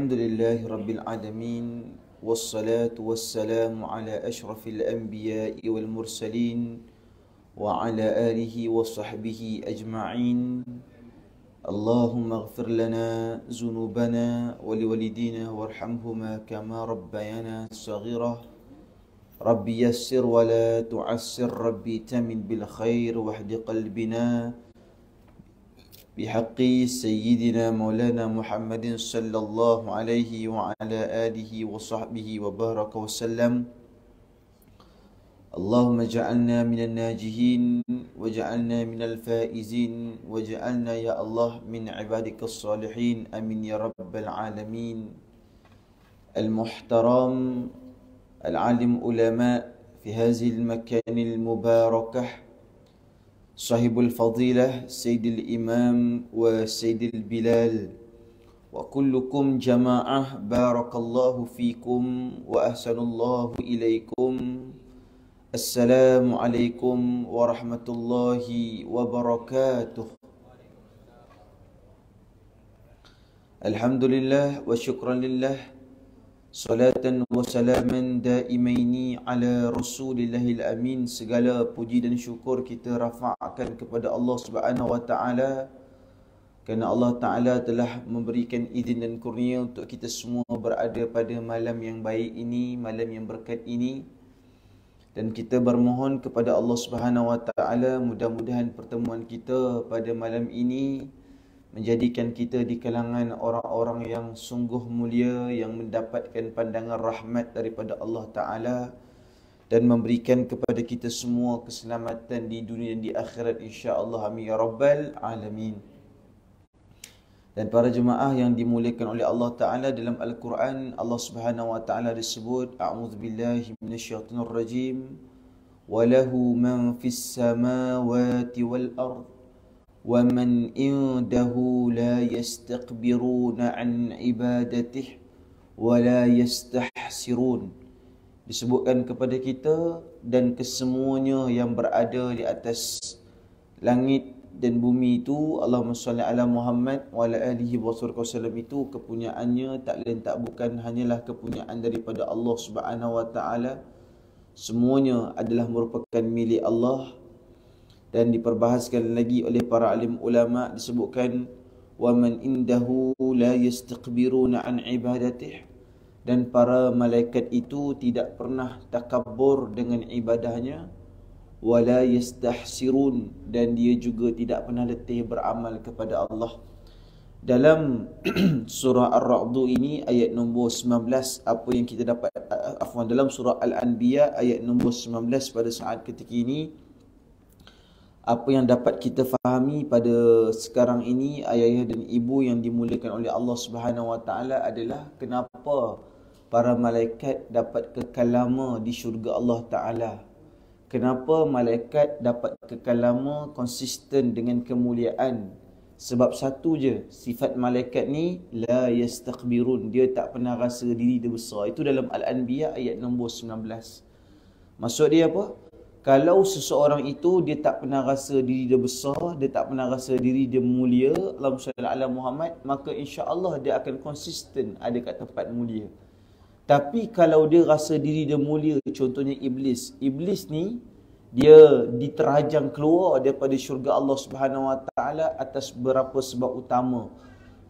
الحمد لله رب العالمين والصلاة والسلام على أشرف الأنبياء والمرسلين وعلى آله وصحبه أجمعين. اللهم اغفر لنا ذنوبنا ولوالدينا وارحمهما كما ربيانا صغيرا. ربي يسر ولا تعسر، ربي تمن بالخير واهد قلبنا بحق سيدنا مولانا محمد صلى الله عليه وعلى آله وصحبه وبارك وسلم. اللهم اجعلنا من الناجين واجعلنا من الفائزين واجعلنا يا الله من عبادك الصالحين، آمين يا رب العالمين. المحترم العالم علماء في هذه المكان المباركة، صاحب الفضيلة سيد الإمام وسيد البلال، وكلكم جماعة، بارك الله فيكم وأحسن الله إليكم. السلام عليكم ورحمة الله وبركاته. الحمد لله وشكرا لله، صلاة وسلاman daimaini ala Rasulillahil Amin. Segala puji dan syukur kita rafa'kan kepada Allah Subhanahu wa taala, kerana Allah taala telah memberikan izin dan kurnia untuk kita semua berada pada malam yang baik ini, malam yang berkat ini. Dan kita bermohon kepada Allah Subhanahu wa taala, mudah-mudahan pertemuan kita pada malam ini menjadikan kita di kalangan orang-orang yang sungguh mulia, yang mendapatkan pandangan rahmat daripada Allah Ta'ala, dan memberikan kepada kita semua keselamatan di dunia dan di akhirat, insya-Allah, amin ya rabbal alamin. Dan para jemaah yang dimuliakan oleh Allah Ta'ala, dalam Al-Quran Allah Subhanahu wa taala disebut, a'udzubillahi minasyaitonirrajim, walahu man fis samawati wal ard وَمَنْ إِنْدَهُ لَا يَسْتَكْبِرُونَ عَنْ عِبَادَتِهِ وَلَا يَسْتَحْسِرُونَ. Disebutkan kepada kita dan kesemuanya yang berada di atas langit dan bumi itu, Allahumma salli ala Muhammad wa ala alihi wasallam, itu kepunyaannya tak lain tak bukan hanyalah kepunyaan daripada Allah Subhanahu wa taala. Semuanya adalah merupakan milik Allah. Dan diperbahaskan lagi oleh para alim ulama, disebutkan waman indahu la yastakbiruna an ibadatih, dan para malaikat itu tidak pernah takabur dengan ibadahnya, wala yastahsirun, dan dia juga tidak pernah letih beramal kepada Allah. Dalam surah Ar-Ra'd ini ayat nombor 19, apa yang kita dapat dalam surah Al-Anbiya ayat nombor 19 pada saat ketika ini, apa yang dapat kita fahami pada sekarang ini, ayah dan ibu yang dimuliakan oleh Allah Subhanahu wa taala, adalah kenapa para malaikat dapat kekal lama di syurga Allah Taala. Kenapa malaikat dapat kekal lama konsisten dengan kemuliaan? Sebab satu je, sifat malaikat ni la yastakbirun, dia tak pernah rasa diri dia besar. Itu dalam Al-Anbiya ayat nombor 19. Maksud dia apa? Kalau seseorang itu dia tak pernah rasa diri dia besar, dia tak pernah rasa diri dia mulia, Allahumma salli ala Muhammad, maka insya-Allah dia akan konsisten ada kat tempat mulia. Tapi kalau dia rasa diri dia mulia, contohnya iblis. Iblis ni dia diterajang keluar daripada syurga Allah Subhanahu wa taala atas beberapa sebab utama.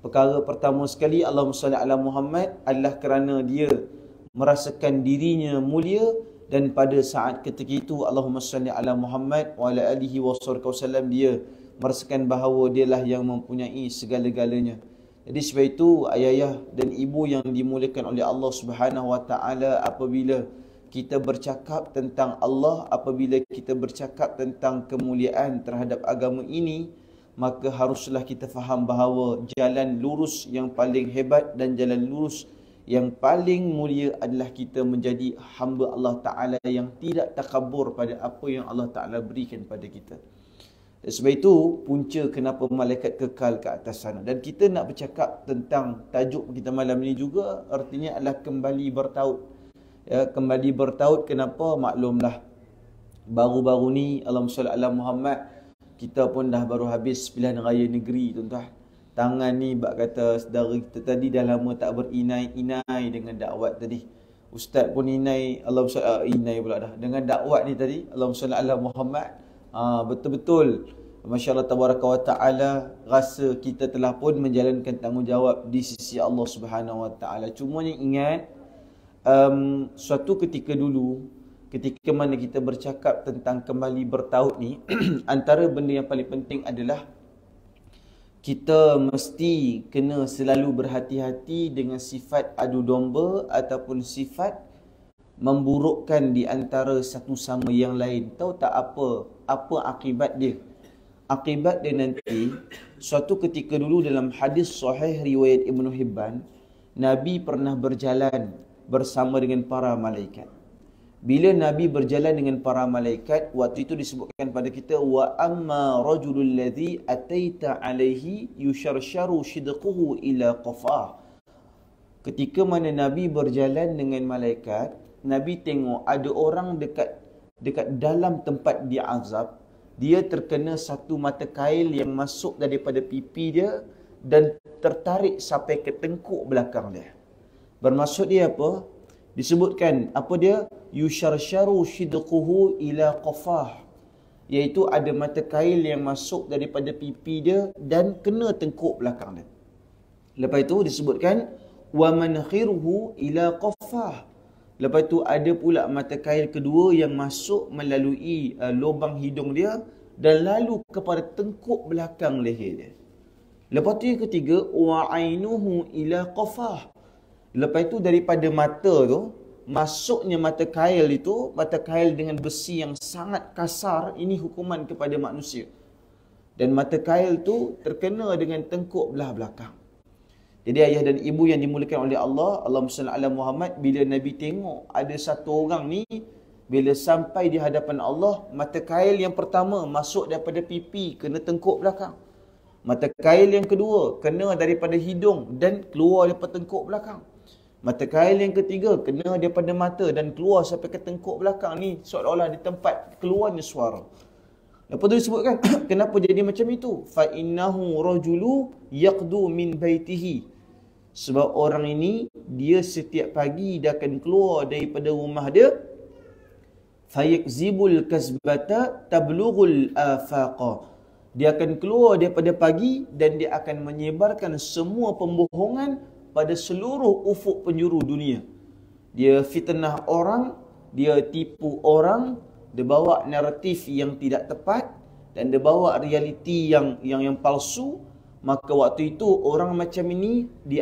Perkara pertama sekali, Allahumma salli ala Muhammad, adalah kerana dia merasakan dirinya mulia. Dan pada saat ketika itu, Allahumma salli ala Muhammad wa ala alihi wasallam, dia merasakan bahawa dialah yang mempunyai segala-galanya. Jadi sebab itu, ayah dan ibu yang dimuliakan oleh Allah Subhanahu wa taala, apabila kita bercakap tentang Allah, apabila kita bercakap tentang kemuliaan terhadap agama ini, maka haruslah kita faham bahawa jalan lurus yang paling hebat dan jalan lurus yang paling mulia adalah kita menjadi hamba Allah Ta'ala yang tidak takabur pada apa yang Allah Ta'ala berikan pada kita. Dan sebab itu, punca kenapa malaikat kekal ke atas sana. Dan kita nak bercakap tentang tajuk kita malam ini juga, artinya adalah kembali bertaut. Ya, kembali bertaut, kenapa? Maklumlah, baru-baru ni, Allahumma salli ala Muhammad, kita pun dah baru habis pilihan raya negeri, tuan-tuan. Tangan ni bak kata saudara kita tadi dah lama tak berinai-inai dengan dakwat tadi. Ustaz pun inai, inai pula dah. Dengan dakwat ni tadi, Allahumma salli ala Muhammad. Betul-betul Masya-Allah tabaraka wa taala, rasa kita telah pun menjalankan tanggungjawab di sisi Allah Subhanahu wa taala. Cuma yang ingat, suatu ketika dulu, ketika mana kita bercakap tentang kembali bertauhid ni, antara benda yang paling penting adalah kita mesti kena selalu berhati-hati dengan sifat adu domba ataupun sifat memburukkan di antara satu sama yang lain. Tahu tak apa akibat dia? Akibat dia nanti, suatu ketika dulu dalam hadis sahih riwayat Ibnu Hibban, Nabi pernah berjalan bersama dengan para malaikat. Bila Nabi berjalan dengan para malaikat, waktu itu disebutkan pada kita, wa amma rajulul ladzi ataita alaihi yusharsharu shidquhu ila qafah. Ketika mana Nabi berjalan dengan malaikat, Nabi tengok ada orang dekat dalam tempat dia azab, dia terkena satu mata kail yang masuk daripada pipi dia dan tertarik sampai ke tengkuk belakang dia. Bermaksud dia apa? Disebutkan apa dia? Yusharsharu shidquhu ila qafah, iaitu ada mata kail yang masuk daripada pipi dia dan kena tengkuk belakang dia. Lepas itu disebutkan wa manakhiruhu ila qafah. Lepas tu ada pula mata kail kedua yang masuk melalui lubang hidung dia dan lalu kepada tengkuk belakang leher dia. Lepas tu yang ketiga, wa ainuhu ila qafah. Lepas tu daripada mata tu, masuknya mata kail itu, mata kail dengan besi yang sangat kasar, ini hukuman kepada manusia. Dan mata kail tu terkena dengan tengkuk belah belakang. Jadi ayah dan ibu yang dimuliakan oleh Allah, Allahumma salli ala Muhammad, bila Nabi tengok ada satu orang ni, bila sampai di hadapan Allah, mata kail yang pertama masuk daripada pipi, kena tengkuk belakang. Mata kail yang kedua, kena daripada hidung dan keluar daripada tengkuk belakang. Mata kail yang ketiga, kena daripada mata dan keluar sampai ke tengkuk belakang ni, seolah-olah di tempat keluarnya suara. Lepas tu disebutkan, kenapa jadi macam itu? Fa innahu rajulu yaqdu min baitihi. Sebab orang ini, dia setiap pagi dia akan keluar daripada rumah dia. Fayakzibul kasbata tablughul afaqa. Dia akan keluar daripada pagi dan dia akan menyebarkan semua pembohongan pada seluruh ufuk penjuru dunia. Dia fitnah orang, dia tipu orang, dia bawa naratif yang tidak tepat dan dia bawa realiti yang palsu. Maka waktu itu orang macam ini di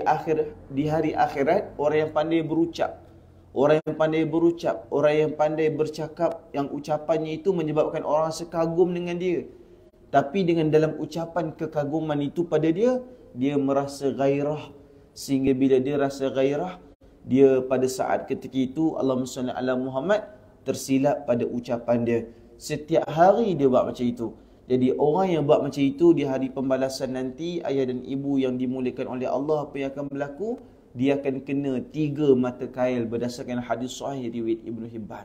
hari akhirat, orang yang pandai berucap, orang yang pandai bercakap, yang ucapannya itu menyebabkan orang sekagum dengan dia. Tapi dengan dalam ucapan kekaguman itu pada dia merasa gairah. Sehingga bila dia rasa gairah, dia pada saat ketika itu, Allahumma salli ala Muhammad, tersilap pada ucapan dia. Setiap hari dia buat macam itu. Jadi orang yang buat macam itu di hari pembalasan nanti, ayah dan ibu yang dimuliakan oleh Allah, apa yang akan berlaku? Dia akan kena 3 mata kail berdasarkan hadis sahih riwayat Ibnu Hibban.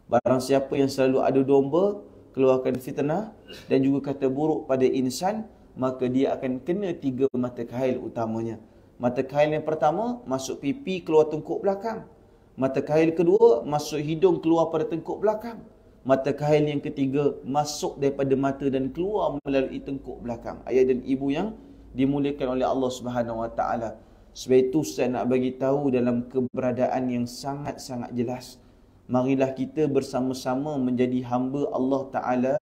Barang siapa yang selalu adu domba, keluarkan fitnah dan juga kata buruk pada insan, maka dia akan kena 3 mata kail utamanya. Mata kail yang pertama, masuk pipi, keluar tengkuk belakang. Mata kail kedua, masuk hidung, keluar pada tengkuk belakang. Mata kail yang ketiga, masuk daripada mata dan keluar melalui tengkuk belakang. Ayah dan ibu yang dimuliakan oleh Allah Subhanahu Wa Taala. Sebab itu saya nak bagi tahu dalam keberadaan yang sangat-sangat jelas. Marilah kita bersama-sama menjadi hamba Allah Ta'ala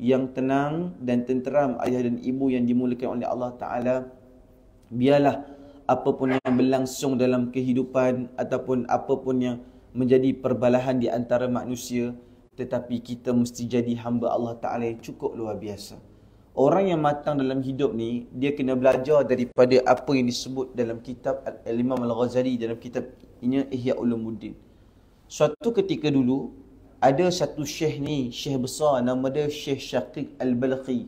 yang tenang dan tenteram. Ayah dan ibu yang dimuliakan oleh Allah Ta'ala, biarlah apapun yang berlangsung dalam kehidupan ataupun apapun yang menjadi perbalahan di antara manusia, tetapi kita mesti jadi hamba Allah Ta'ala yang cukup luar biasa. Orang yang matang dalam hidup ni, dia kena belajar daripada apa yang disebut dalam kitab Al-Imam Al-Ghazali, dalam kitab ini Ihya Ulumuddin. Suatu ketika dulu, ada satu syekh ni, syekh besar, nama dia Syekh Syaqiq Al-Balqi.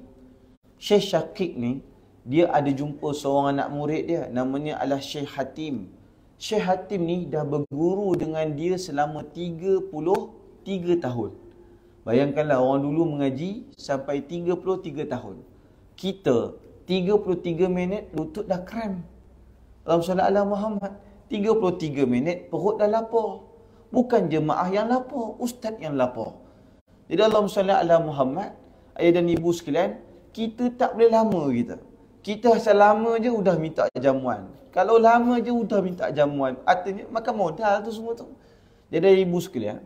Syekh Syaqiq ni, dia ada jumpa seorang anak murid dia, namanya adalah Syekh Hatim. Syekh Hatim ni dah berguru dengan dia selama 33 tahun. Bayangkanlah orang dulu mengaji sampai 33 tahun. Kita 33 minit lutut dah krem. Allahumma salli ala Muhammad. 33 minit perut dah lapar. Bukan jemaah yang lapar, ustaz yang lapar. Jadi Allahumma salli ala Muhammad, ayah dan ibu sekalian, kita tak boleh lama kita. Kita asal lama je udah minta jamuan. Kalau lama je udah minta jamuan, artinya makan modal tu semua tu. Jadi ibu sekalian,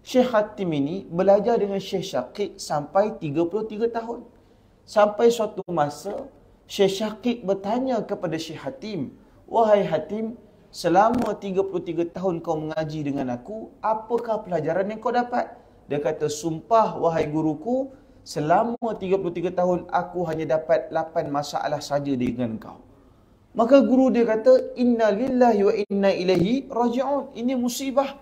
Syekh Hatim ini belajar dengan Syekh Syakik sampai 33 tahun. Sampai suatu masa, Syekh Syakik bertanya kepada Syekh Hatim, "Wahai Hatim, selama 33 tahun kau mengaji dengan aku, apakah pelajaran yang kau dapat?" Dia kata, "Sumpah wahai guruku, selama 33 tahun aku hanya dapat 8 masalah saja dengan kau." Maka guru dia kata, "Inna lillahi wa inna ilaihi raji'un." Ini musibah.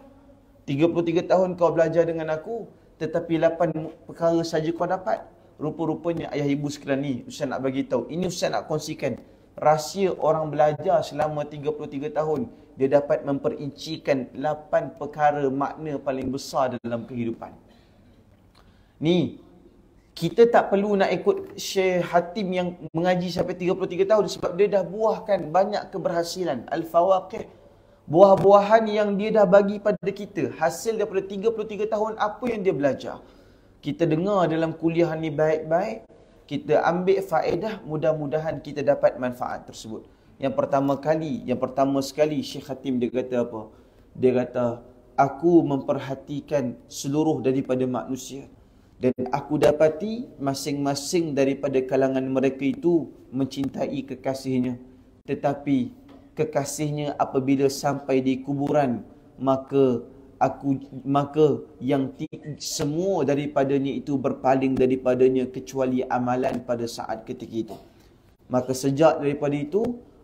33 tahun kau belajar dengan aku, tetapi 8 perkara saja kau dapat. Rupa-rupanya ayah ibu sekalian ni, Ustaz nak bagi tahu. Ini Ustaz nak kongsikan rahsia orang belajar selama 33 tahun. Dia dapat memperincikan 8 perkara makna paling besar dalam kehidupan. Ni, kita tak perlu nak ikut Syekh Hatim yang mengaji sampai 33 tahun sebab dia dah buahkan banyak keberhasilan. Al-Fawaqih, buah-buahan yang dia dah bagi pada kita. Hasil daripada 33 tahun apa yang dia belajar. Kita dengar dalam kuliah ni baik-baik, kita ambil faedah, mudah-mudahan kita dapat manfaat tersebut. Yang pertama sekali Syekh Hatim dia kata apa? Dia kata, "Aku memperhatikan seluruh daripada manusia dan aku dapati masing-masing daripada kalangan mereka itu mencintai kekasihnya. Tetapi kekasihnya apabila sampai di kuburan, maka yang semua daripadanya itu berpaling daripadanya kecuali amalan pada saat ketika itu. Maka sejak daripada itu,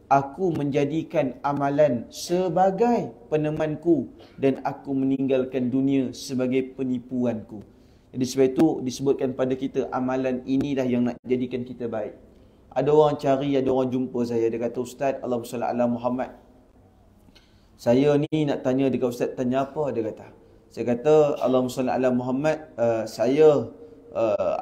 aku menjadikan amalan sebagai penemanku dan aku meninggalkan dunia sebagai penipuanku." Jadi sebab itu disebutkan pada kita amalan inilah yang nak jadikan kita baik. Ada orang cari, ada orang jumpa saya, dia kata, "Ustaz, Allahumma salli ala Muhammad. Saya ni nak tanya dekat Ustaz." "Tanya apa?" dia kata. Saya kata, "Allahumma salli ala Muhammad, saya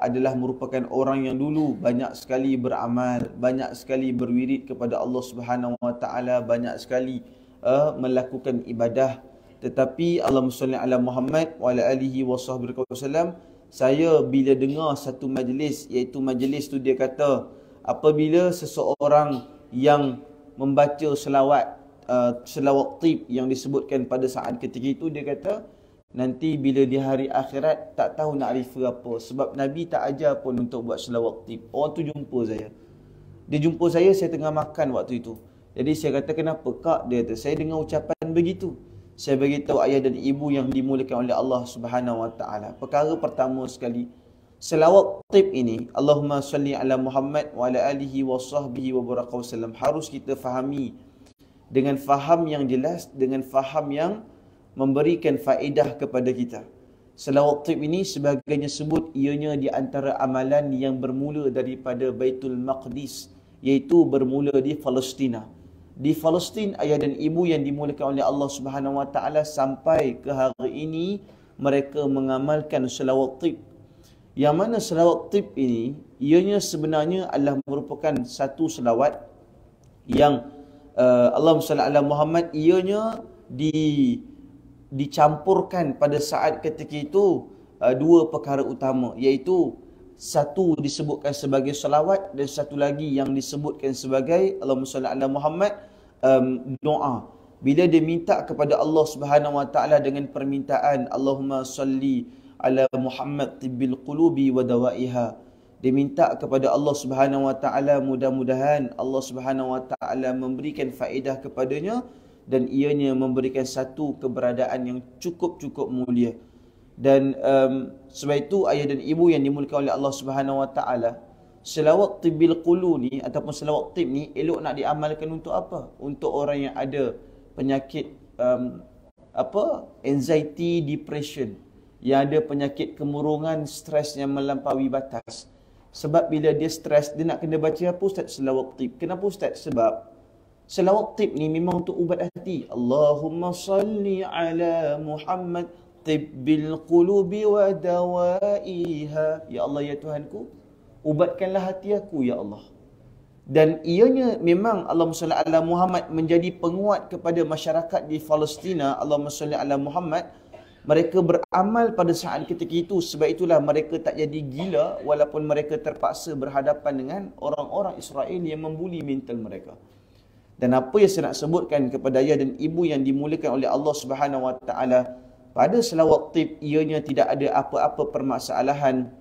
adalah merupakan orang yang dulu banyak sekali beramal, banyak sekali berwirid kepada Allah Subhanahu Wa Taala, banyak sekali melakukan ibadah. Tetapi Allahumma salli ala Muhammad wa ala alihi wa sahbihi wasallam, saya bila dengar satu majlis, iaitu majlis tu dia kata, apabila seseorang yang membaca selawat tib yang disebutkan pada saat ketika itu, dia kata, nanti bila di hari akhirat tak tahu nak refer apa. Sebab Nabi tak ajar pun untuk buat selawat tib." Orang tu jumpa saya. Dia jumpa saya tengah makan waktu itu. Jadi saya kata, "Kenapa Kak?" Dia kata, "Saya dengar ucapan begitu." Saya beritahu ayah dan ibu yang dimuliakan oleh Allah Subhanahu Wa Taala. Perkara pertama sekali, selawat tib ini, Allahumma salli ala Muhammad wa ala alihi wa sahbihi wa baraka wasallam, harus kita fahami dengan faham yang jelas, dengan faham yang memberikan faedah kepada kita. Selawat tib ini sebagainya sebut, ianya di antara amalan yang bermula daripada Baitul Maqdis, iaitu bermula di Palestina. Di Palestin, ayah dan ibu yang dimuliakan oleh Allah Subhanahu Wa Taala, sampai ke hari ini mereka mengamalkan selawat tib. Yang mana selawat tib ini, ianya sebenarnya adalah merupakan satu selawat yang Allahumma salli ala Muhammad, ianya dicampurkan pada saat ketika itu dua perkara utama, iaitu satu disebutkan sebagai selawat dan satu lagi yang disebutkan sebagai Allahumma salli ala Muhammad, doa. Bila dia minta kepada Allah Subhanahu Wa Taala dengan permintaan Allahumma salli ala Muhammad tibbil qulubi wa dawaiha, dia minta kepada Allah Subhanahu Wa Taala, mudah-mudahan Allah Subhanahu Wa Taala memberikan faedah kepadanya dan ianya memberikan satu keberadaan yang cukup mulia. Dan sebab itu ayah dan ibu yang dimuliakan oleh Allah Subhanahu Wa Taala, selawat tibbil qulu ni ataupun selawat tib ni elok nak diamalkan untuk apa? Untuk orang yang ada penyakit anxiety, depression, yang ada penyakit kemurungan, stres yang melampaui batas. Sebab bila dia stres, dia nak kena baca apa Ustaz? Selawat tib. Kenapa Ustaz? Sebab selawat tib ni memang untuk ubat hati. Allahumma salli ala Muhammad tibbil qulubi wa dawaiha. Ya Allah, ya Tuhanku, ubatkanlah hati aku, ya Allah. Dan ianya memang Allahumma salli ala Muhammad menjadi penguat kepada masyarakat di Palestina. Allahumma salli ala Muhammad. Mereka beramal pada saat ketika itu. Sebab itulah mereka tak jadi gila walaupun mereka terpaksa berhadapan dengan orang-orang Israel yang membuli mental mereka. Dan apa yang saya nak sebutkan kepada ayah dan ibu yang dimuliakan oleh Allah Subhanahu Wa Taala, pada selawat tib ianya tidak ada apa-apa permasalahan.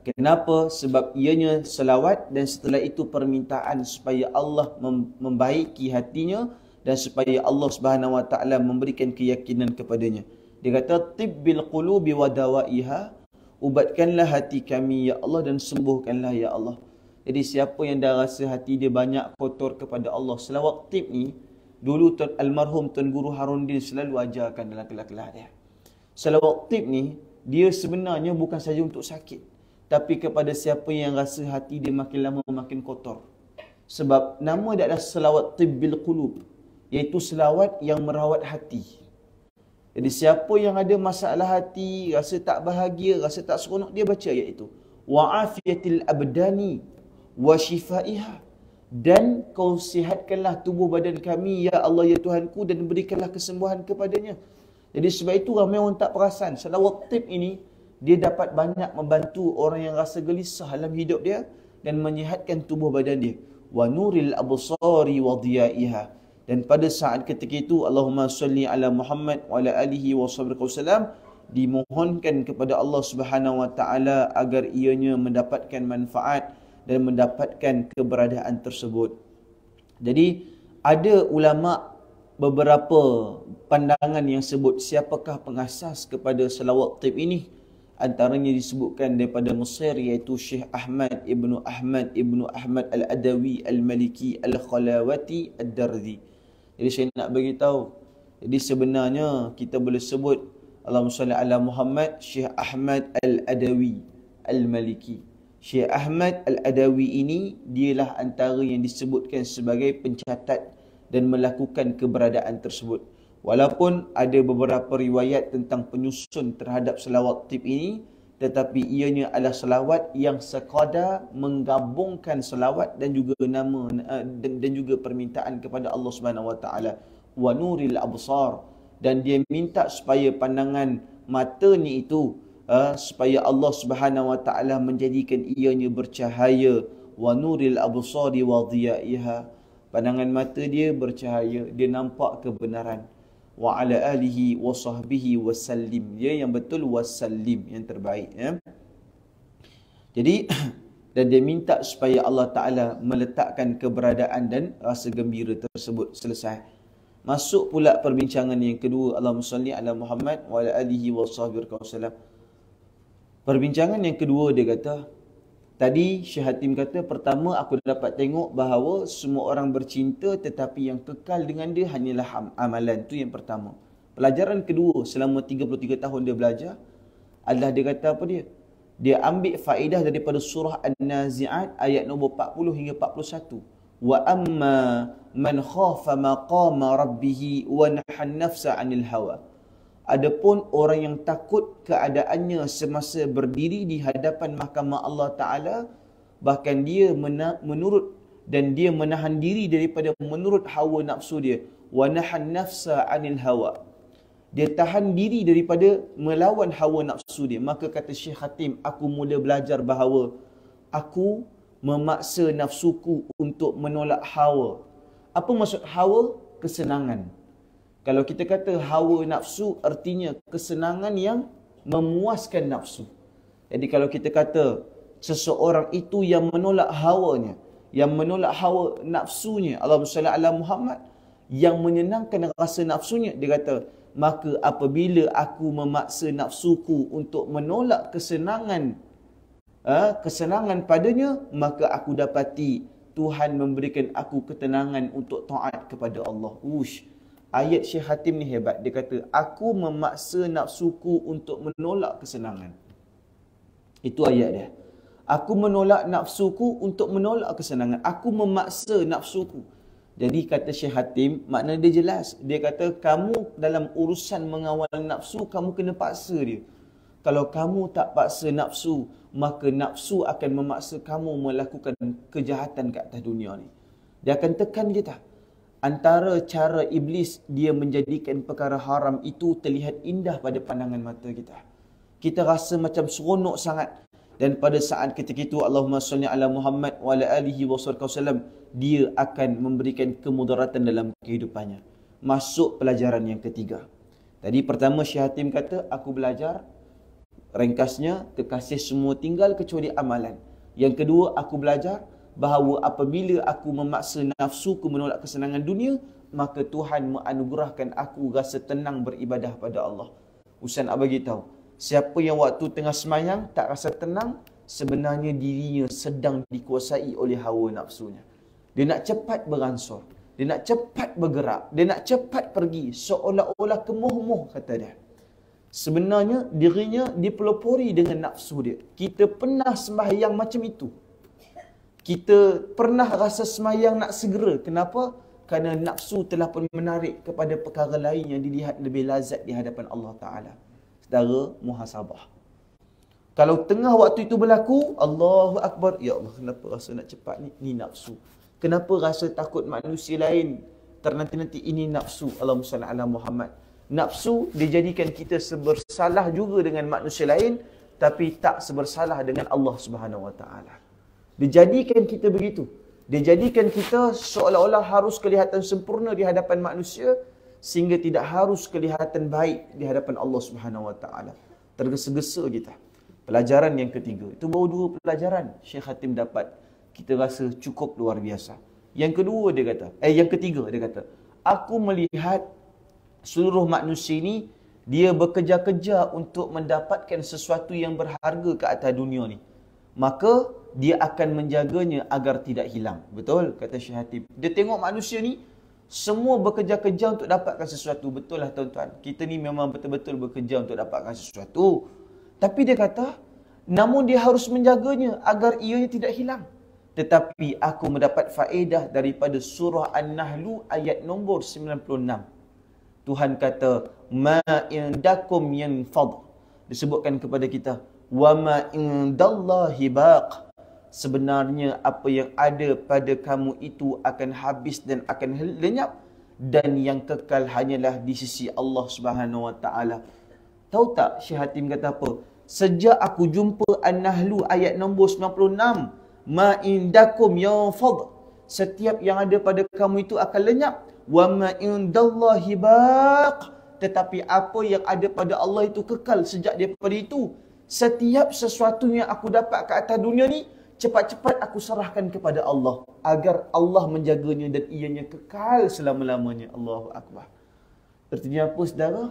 Kenapa? Sebab ianya selawat dan setelah itu permintaan supaya Allah membaiki hatinya dan supaya Allah Subhanahu Wa Taala memberikan keyakinan kepadanya. Dia kata tibbil qulubi wa dawaiha, ubatkanlah hati kami ya Allah dan sembuhkanlah ya Allah. Jadi siapa yang dah rasa hati dia banyak kotor kepada Allah, selawat tib ni dulu almarhum Tuan Guru Harundin selalu ajarkan dalam kelas-kelas dia. Selawat tib ni dia sebenarnya bukan saja untuk sakit, tapi kepada siapa yang rasa hati dia makin lama makin kotor. Sebab nama dia adalah selawat tibbil qulub, iaitu selawat yang merawat hati. Jadi siapa yang ada masalah hati, rasa tak bahagia, rasa tak seronok, dia baca ayat itu. Wa afiyatil abdani wa shifaiha, dan kau sihatkanlah tubuh badan kami ya Allah ya Tuhanku dan berikanlah kesembuhan kepadanya. Jadi sebab itu ramai orang tak perasan selawat tib ini dia dapat banyak membantu orang yang rasa gelisah dalam hidup dia dan menyihatkan tubuh badan dia. Wa nuril absari wa dhiyaiha, dan pada saat ketika itu Allahumma salli ala Muhammad wa ala alihi wa sahbihi wasallam, dimohonkan kepada Allah Subhanahu Wa Taala agar ianya mendapatkan manfaat dan mendapatkan keberadaan tersebut. Jadi ada ulama beberapa pandangan yang sebut siapakah pengasas kepada selawat tib ini. Antaranya disebutkan daripada Mesir, iaitu Syekh Ahmad ibnu Ahmad al-Adawi al-Maliki al-Khalawati ad-Darzi. Jadi saya nak bagi tahu, jadi sebenarnya kita boleh sebut Allahumma salli ala Muhammad Syekh Ahmad al-Adawi al-Maliki. Syekh Ahmad al-Adawi ini dialah antara yang disebutkan sebagai pencatat dan melakukan keberadaan tersebut. Walaupun ada beberapa riwayat tentang penyusun terhadap selawat tib ini, tetapi ianya adalah selawat yang sekadar menggabungkan selawat dan juga nama dan juga permintaan kepada Allah Subhanahu Wa Taala. Wa nuril absar, dan dia minta supaya pandangan mata ni itu supaya Allah Subhanahu Wa Taala menjadikan ianya bercahaya. Wa nuril absari wa dhiyaiha, pandangan mata dia bercahaya, dia nampak kebenaran. Wa ala alihi wa sahbihi wasallim, dia yang betul wasallim, yang terbaik ya. Jadi dan dia minta supaya Allah Taala meletakkan keberadaan dan rasa gembira tersebut. Selesai. Masuk pula perbincangan yang kedua, Allahumma salli ala Muhammad wa ala alihi wa sahbihi wasallam. Perbincangan yang kedua dia kata, tadi Syekh Hatim kata, pertama aku dapat tengok bahawa semua orang bercinta tetapi yang kekal dengan dia hanyalah amalan. Itu yang pertama. Pelajaran kedua selama 33 tahun dia belajar adalah dia kata apa dia? Dia ambil faedah daripada surah An-Nazi'at ayat nombor 40 hingga 41. Wa amma man khafa maqama rabbih wa nahan nafsa 'anil hawa. Adapun orang yang takut keadaannya semasa berdiri di hadapan mahkamah Allah Ta'ala, bahkan dia menurut dan dia menahan diri daripada menurut hawa nafsu dia. Wa nahan nafsa 'anil hawa. Dia tahan diri daripada melawan hawa nafsu dia. Maka kata Syekh Hatim, aku mula belajar bahawa aku memaksa nafsuku untuk menolak hawa. Apa maksud hawa? Kesenangan. Kalau kita kata hawa nafsu, artinya kesenangan yang memuaskan nafsu. Jadi kalau kita kata seseorang itu yang menolak hawanya, yang menolak hawa nafsunya, Allahumma salli ala Muhammad, yang menyenangkan rasa nafsunya, dia kata, maka apabila aku memaksa nafsuku untuk menolak kesenangan padanya, maka aku dapati Tuhan memberikan aku ketenangan untuk taat kepada Allah. Ayat Syekh Hatim ni hebat. Dia kata, aku memaksa nafsuku untuk menolak kesenangan. Itu ayat dia. Aku menolak nafsuku untuk menolak kesenangan. Aku memaksa nafsuku. Jadi kata Syekh Hatim, makna dia jelas. Dia kata, kamu dalam urusan mengawal nafsu, kamu kena paksa dia. kalau kamu tak paksa nafsu, maka nafsu akan memaksa kamu melakukan kejahatan kat atas dunia ni. Dia akan tekan kita. Antara cara iblis dia menjadikan perkara haram itu terlihat indah pada pandangan mata kita. Kita rasa macam seronok sangat. Dan pada saat ketika itu Allahumma salli ala Muhammad wa ala alihi wa sallam, dia akan memberikan kemudaratan dalam kehidupannya. Masuk pelajaran yang ketiga. Tadi pertama Syekh Hatim kata, aku belajar. Ringkasnya, kekasih semua tinggal kecuali amalan. Yang kedua, aku belajar bahawa apabila aku memaksa nafsuku menolak kesenangan dunia, maka Tuhan menganugerahkan aku rasa tenang beribadah pada Allah. Ustaz nak bagi tahu, siapa yang waktu tengah semayang tak rasa tenang, sebenarnya dirinya sedang dikuasai oleh hawa nafsunya. Dia nak cepat beransur, dia nak cepat bergerak, dia nak cepat pergi, seolah-olah kemuh-muh kata dia. Sebenarnya dirinya dipelopori dengan nafsu dia. Kita pernah sembahyang macam itu. Kita pernah rasa sembahyang nak segera. Kenapa? Kerana nafsu telah pun menarik kepada perkara lain yang dilihat lebih lazat di hadapan Allah Ta'ala. Saudara, muhasabah. Kalau tengah waktu itu berlaku, Allahu Akbar. Ya Allah, kenapa rasa nak cepat ni? Ni nafsu. Kenapa rasa takut manusia lain? Ternanti-nanti ini nafsu. Allahumma salli ala Muhammad. Nafsu dijadikan kita sebersalah juga dengan manusia lain, tapi tak sebersalah dengan Allah Subhanahu Wa Taala. Dijadikan kita begitu. Dijadikan kita seolah-olah harus kelihatan sempurna di hadapan manusia, sehingga tidak harus kelihatan baik di hadapan Allah Subhanahu Wa Taala. Tergesa-gesa kita. Pelajaran yang ketiga. Itu baru dua pelajaran Syekh Hatim dapat. Kita rasa cukup luar biasa. Yang kedua dia kata, yang ketiga dia kata, aku melihat seluruh manusia ini, dia bekerja-kerja untuk mendapatkan sesuatu yang berharga ke atas dunia ni. Maka, dia akan menjaganya agar tidak hilang. Betul? Kata Syekh Hatim. Dia tengok manusia ni, semua bekerja-kerja untuk dapatkan sesuatu. Betul lah tuan-tuan. Kita ni memang betul-betul bekerja untuk dapatkan sesuatu. Tapi dia kata, namun dia harus menjaganya agar ianya tidak hilang. Tetapi aku mendapat faedah daripada surah An-Nahlu ayat nombor 96. Tuhan kata, ma indakum yanfad. Disebutkan kepada kita, wa ma indallahi baq. Sebenarnya apa yang ada pada kamu itu akan habis dan akan lenyap, dan yang kekal hanyalah di sisi Allah Subhanahu Wa Taala. Tahu tak Syekh Hatim kata apa? Sejak aku jumpa An-Nahlu ayat nombor 96, ma indakum yanfad. Setiap yang ada pada kamu itu akan lenyap. Wa ma indallahi baq. Tetapi apa yang ada pada Allah itu kekal sejak daripada itu. Setiap sesuatu yang aku dapat ke atas dunia ni, cepat-cepat aku serahkan kepada Allah agar Allah menjaganya dan ianya kekal selama-lamanya. Allahu Akbar. Artinya apa saudara?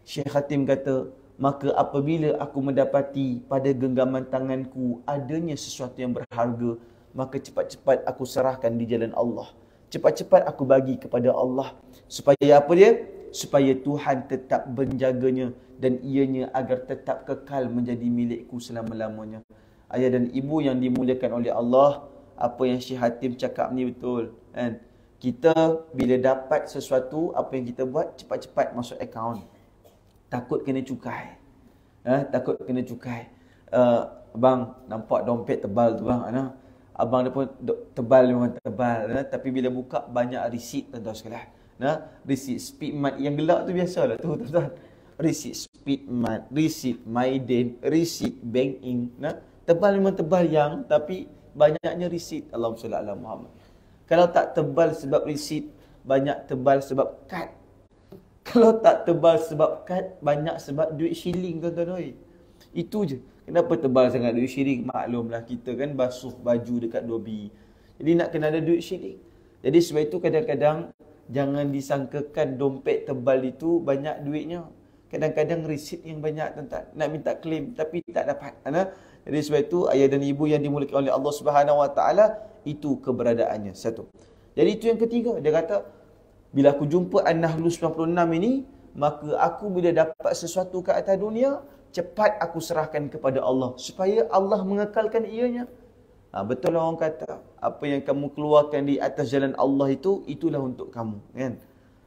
Syekh Hatim kata, maka apabila aku mendapati pada genggaman tanganku adanya sesuatu yang berharga, maka cepat-cepat aku serahkan di jalan Allah. Cepat-cepat aku bagi kepada Allah. Supaya apa dia? Supaya Tuhan tetap menjaganya dan ianya agar tetap kekal menjadi milikku selama-lamanya. Ayah dan ibu yang dimuliakan oleh Allah, apa yang Syekh Hatim cakap ni betul. Kan? Kita bila dapat sesuatu, apa yang kita buat, cepat-cepat masuk akaun. Takut kena cukai. Takut kena cukai. Abang nampak dompet tebal tu bang. Abang dia pun tebal, memang tebal. Tapi bila buka banyak resit tuan-tuan sekalian. Resit Speedmart yang gelap tu biasalah tu tuan-tuan. Resit Speedmart, resit Maiden, resit banking. Tebal memang tebal yang, tapi banyaknya resit. Allahumma salli ala Muhammad. Kalau tak tebal sebab resit, banyak tebal sebab kad. Kalau tak tebal sebab kad, banyak sebab duit shilling tuan-tuan. Itu je. Kenapa tebal sangat duit shilling? Maklumlah kita kan basuh baju dekat dobi. Jadi nak kena ada duit shilling. Jadi sebab itu kadang-kadang jangan disangkakan dompet tebal itu banyak duitnya. Kadang-kadang resit yang banyak tuan-tuan. Nak minta claim tapi tak dapat. Jadi sebab itu ayah dan ibu yang dimuliakan oleh Allah Subhanahu Wa Taala, itu keberadaannya. Satu. Jadi itu yang ketiga. Dia kata, bila aku jumpa An-Nahlu 96 ini, maka aku bila dapat sesuatu ke atas dunia, cepat aku serahkan kepada Allah supaya Allah mengekalkan ianya. Betul lah orang kata, apa yang kamu keluarkan di atas jalan Allah itu, itulah untuk kamu, kan?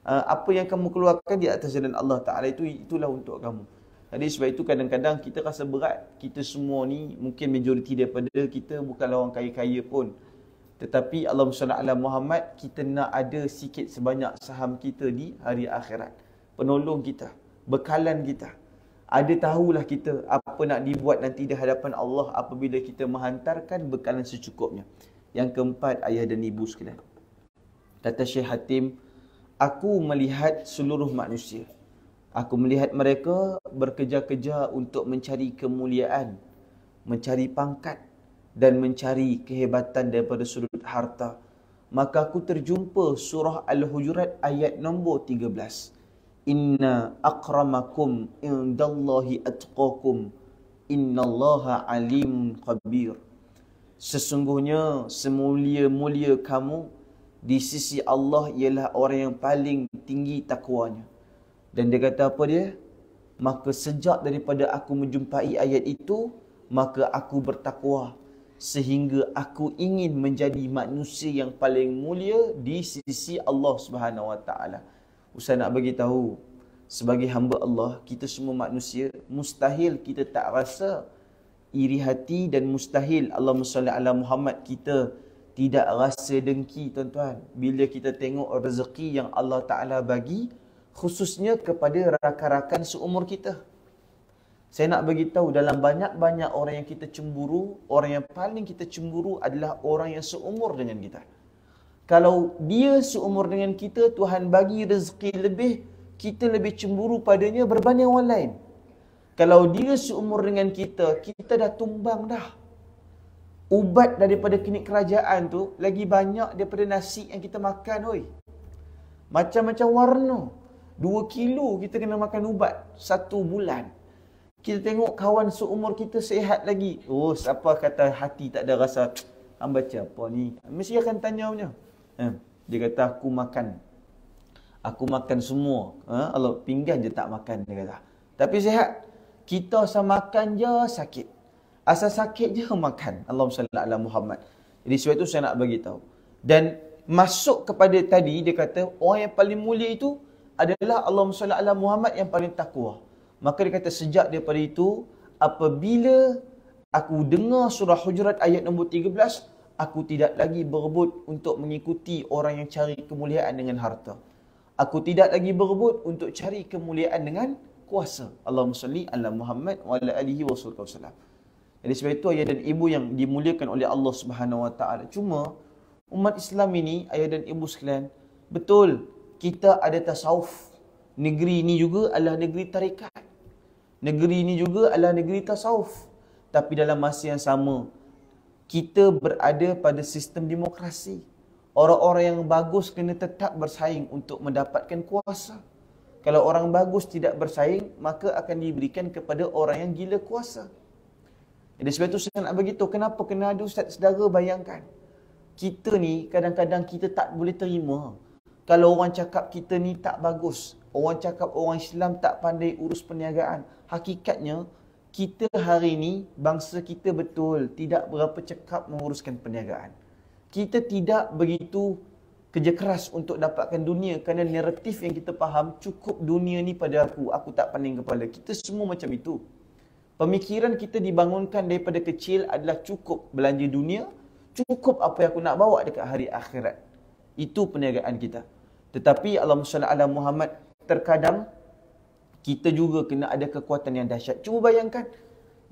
Apa yang kamu keluarkan di atas jalan Allah Ta'ala itu, itulah untuk kamu. Jadi sebab itu kadang-kadang kita rasa berat. Kita semua ni, mungkin majoriti daripada kita bukanlah orang kaya-kaya pun. Tetapi Allahumma salli ala Muhammad, kita nak ada sikit sebanyak saham kita di hari akhirat. Penolong kita, bekalan kita. Ada tahulah kita apa nak dibuat nanti di hadapan Allah apabila kita menghantarkan bekalan secukupnya. Yang keempat, ayah dan ibu sekalian. Kata Syekh Hatim, aku melihat seluruh manusia. Aku melihat mereka berkejar-kejar untuk mencari kemuliaan, mencari pangkat dan mencari kehebatan daripada sudut harta. Maka aku terjumpa surah Al-Hujurat ayat nombor 13. Inna akramakum indallahi atqakum innallaha alimun khabir. Sesungguhnya semulia-mulia kamu di sisi Allah ialah orang yang paling tinggi takwanya. Dan dia kata apa dia? Maka sejak daripada aku menjumpai ayat itu, maka aku bertakwa sehingga aku ingin menjadi manusia yang paling mulia di sisi Allah Subhanahu Wa Taala. Ustaz nak bagi tahu, sebagai hamba Allah, kita semua manusia, mustahil kita tak rasa iri hati dan mustahil Allahumma salli ala Muhammad kita tidak rasa dengki tuan-tuan bila kita tengok rezeki yang Allah Taala bagi, khususnya kepada rakan-rakan seumur kita. Saya nak bagi tahu, dalam banyak-banyak orang yang kita cemburu, orang yang paling kita cemburu adalah orang yang seumur dengan kita. Kalau dia seumur dengan kita, Tuhan bagi rezeki lebih, kita lebih cemburu padanya berbanding orang lain. Kalau dia seumur dengan kita, kita dah tumbang dah. Ubat daripada klinik kerajaan tu lagi banyak daripada nasi yang kita makan, oi. Macam-macam warna. 2 kilo kita kena makan ubat 1 bulan. Kita tengok kawan seumur kita sehat lagi. Oh, siapa kata hati tak ada rasa? Hang baca apa ni? Mesti akan tanya punya. Dia kata aku makan semua. Allah pinggan je tak makan, dia kata. Tapi sehat. Kita asal makan je sakit. Asal sakit je makan. Allahumma salli ala Muhammad. Jadi sebab itu saya nak bagi tahu. Dan masuk kepada tadi, dia kata orang yang paling mulia itu adalah Allahumma salli ala Muhammad yang paling takwa. Maka dia kata sejak daripada itu, apabila aku dengar surah Hujurat ayat nombor 13, aku tidak lagi berebut untuk mengikuti orang yang cari kemuliaan dengan harta. Aku tidak lagi berebut untuk cari kemuliaan dengan kuasa. Allahumma salli ala Muhammad wa ala alihi wa sallam. Jadi sebab itu ayah dan ibu yang dimuliakan oleh Allah Subhanahu Wa Taala. Cuma umat Islam ini, ayah dan ibu sekalian, betul kita ada tasawuf. Negeri ini juga adalah negeri tarikat. Negeri ini juga adalah negeri tasawuf. Tapi dalam masa yang sama, kita berada pada sistem demokrasi. Orang-orang yang bagus kena tetap bersaing untuk mendapatkan kuasa. Kalau orang bagus tidak bersaing, maka akan diberikan kepada orang yang gila kuasa. Jadi sebab itu saya nak beritahu, kenapa kena ada ustaz saudara. Bayangkan, kita ni kadang-kadang kita tak boleh terima kalau orang cakap kita ni tak bagus. Orang cakap orang Islam tak pandai urus perniagaan. Hakikatnya, kita hari ni, bangsa kita betul tidak berapa cekap menguruskan perniagaan. Kita tidak begitu kerja keras untuk dapatkan dunia, kerana naratif yang kita faham, cukup dunia ni pada aku tak pandai kepala. Kita semua macam itu. Pemikiran kita dibangunkan daripada kecil adalah cukup belanja dunia, cukup apa yang aku nak bawa dekat hari akhirat. Itu perniagaan kita. Tetapi Allahumma salli ala Muhammad, terkadang kita juga kena ada kekuatan yang dahsyat. Cuba bayangkan,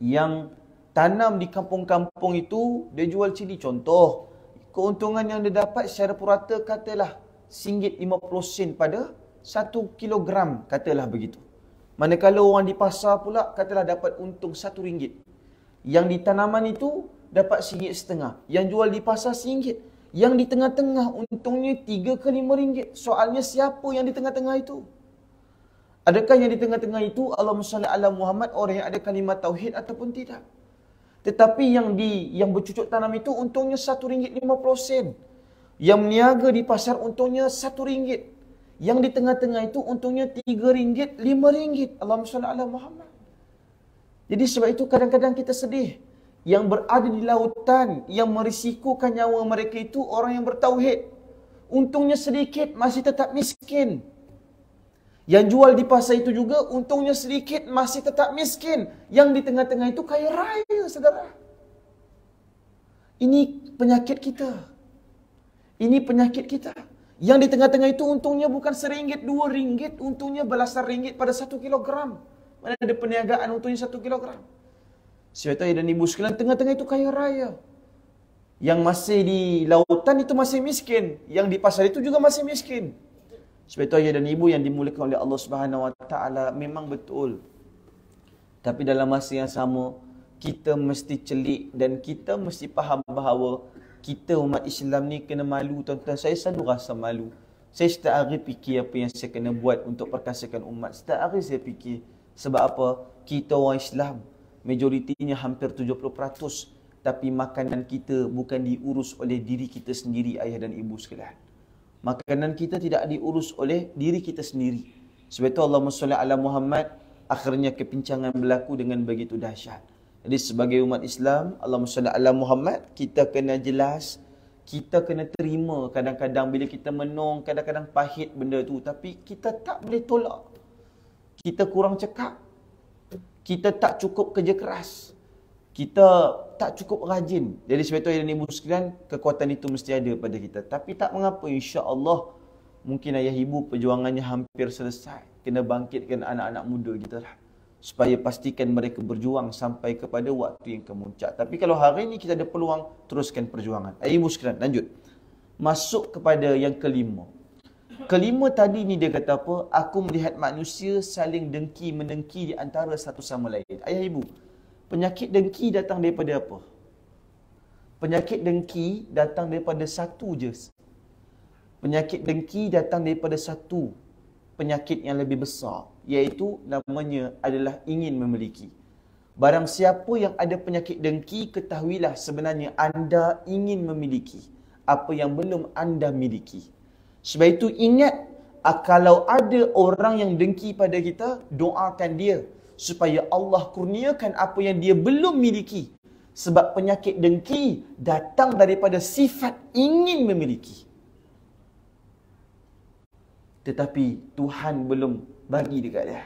yang tanam di kampung-kampung itu, dia jual cili. Contoh, keuntungan yang dia dapat secara purata katalah RM1.50 pada 1 kilogram, katalah begitu. Manakala orang di pasar pula katalah dapat untung RM1. Yang di tanaman itu dapat RM1.50. Yang jual di pasar RM1. Yang di tengah-tengah untungnya RM3 ke RM5. Soalnya siapa yang di tengah-tengah itu? Adakah yang di tengah-tengah itu Allahumma salli ala Muhammad orang yang ada kalimah tauhid ataupun tidak? Tetapi yang bercucuk tanam itu untungnya RM1.50. Yang meniaga di pasar untungnya RM1. Yang di tengah-tengah itu untungnya RM3, RM5. Allahumma salli ala Muhammad. Jadi sebab itu kadang-kadang kita sedih. Yang berada di lautan, yang merisikokan nyawa mereka itu orang yang bertauhid. Untungnya sedikit, masih tetap miskin. Yang jual di pasar itu juga untungnya sedikit, masih tetap miskin. Yang di tengah-tengah itu kaya raya, saudara. Ini penyakit kita. Ini penyakit kita. Yang di tengah-tengah itu untungnya bukan RM1, RM2, untungnya belasan ringgit pada 1 kilogram. Mana ada perniagaan untungnya 1 kilogram. Sebab dan ibu sekalian, tengah-tengah itu kaya raya. Yang masih di lautan itu masih miskin. Yang di pasar itu juga masih miskin. Sebab itu ayah dan ibu yang dimuliakan oleh Allah Subhanahu Wa Taala, memang betul. Tapi dalam masa yang sama, kita mesti celik dan kita mesti faham bahawa kita umat Islam ni kena malu, tuan-tuan. Saya selalu rasa malu. Saya setiap hari fikir apa yang saya kena buat untuk perkasakan umat. Setiap hari saya fikir. Sebab apa? Kita orang Islam, majoritinya hampir 70%. Tapi makanan kita bukan diurus oleh diri kita sendiri, ayah dan ibu sekalian. Makanan kita tidak diurus oleh diri kita sendiri. Sebab itu Allahumma salli ala Muhammad, akhirnya kepincangan berlaku dengan begitu dahsyat. Jadi sebagai umat Islam, Allahumma salli ala Muhammad, kita kena jelas, kita kena terima kadang-kadang bila kita menong, kadang-kadang pahit benda tu, tapi kita tak boleh tolak. Kita kurang cekap. Kita tak cukup kerja keras. Kita tak cukup rajin. Jadi sebab itu ayah dan ibu sekalian, kekuatan itu mesti ada pada kita. Tapi tak mengapa, insya-Allah mungkin ayah ibu perjuangannya hampir selesai. Kena bangkitkan anak-anak muda kita lah. Supaya pastikan mereka berjuang sampai kepada waktu yang kemuncak. Tapi kalau hari ini kita ada peluang, teruskan perjuangan. Ayah ibu sekalian, lanjut. Masuk kepada yang kelima. Kelima tadi ni dia kata apa? Aku melihat manusia saling dengki-mendengki di antara satu sama lain. Ayah ibu, penyakit dengki datang daripada apa? Penyakit dengki datang daripada satu je. Penyakit dengki datang daripada satu penyakit yang lebih besar, iaitu namanya adalah ingin memiliki. Barang siapa yang ada penyakit dengki, ketahuilah sebenarnya anda ingin memiliki apa yang belum anda miliki. Sebab itu ingat, kalau ada orang yang dengki pada kita, doakan dia supaya Allah kurniakan apa yang dia belum miliki. Sebab penyakit dengki datang daripada sifat ingin memiliki. Tetapi Tuhan belum bagi dekat dia.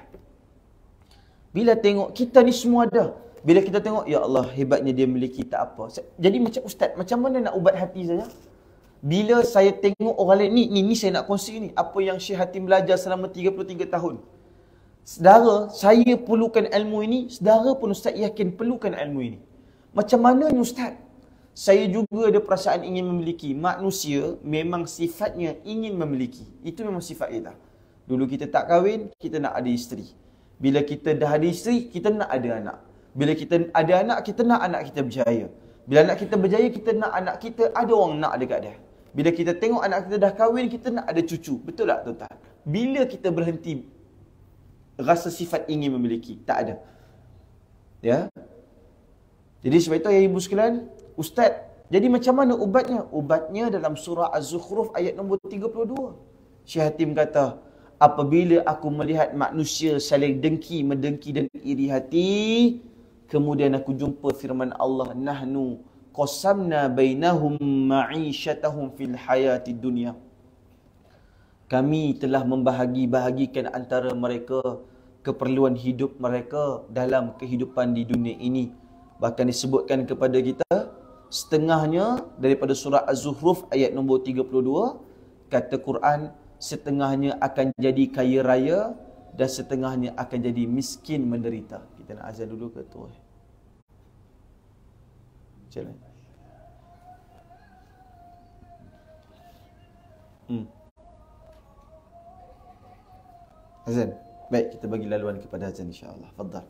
Bila tengok kita ni semua ada, bila kita tengok, ya Allah hebatnya dia memiliki, tak apa. Jadi macam ustaz, macam mana nak ubat hati saya? Bila saya tengok orang lain ni saya nak kongsi ni, apa yang Syekh Hatim belajar selama 33 tahun. Saudara, saya perlukan ilmu ini, saudara pun ustaz yakin perlukan ilmu ini. Macam mana ni ustaz? Saya juga ada perasaan ingin memiliki. Manusia memang sifatnya ingin memiliki. Itu memang sifat kita. Dulu kita tak kahwin, kita nak ada isteri. Bila kita dah ada isteri, kita nak ada anak. Bila kita ada anak, kita nak anak kita berjaya. Bila anak kita berjaya, kita nak anak kita ada orang nak dekat dia. Bila kita tengok anak kita dah kahwin, kita nak ada cucu. Betul tak tuan-tuan? Bila kita berhenti rasa sifat ingin memiliki? Tak ada. Ya. Jadi sebab itu ya ibu sekalian, ustaz, jadi macam mana ubatnya? Ubatnya dalam surah Az-Zukhruf ayat nombor 32. Syekh Hatim kata, apabila aku melihat manusia saling dengki, mendengki dan iri hati, kemudian aku jumpa firman Allah, nahnu qasamna bainahum ma'isyatahum fil hayati dunya. Kami telah membahagi-bahagikan antara mereka keperluan hidup mereka dalam kehidupan di dunia ini. Bahkan disebutkan kepada kita, setengahnya daripada surah Az-Zukhruf ayat nombor 32, kata Quran, setengahnya akan jadi kaya raya dan setengahnya akan jadi miskin menderita. Kita nak azan dulu ke tu? Jalan. Azan. Baik, kita bagi laluan kepada azan insya-Allah. Fadhal.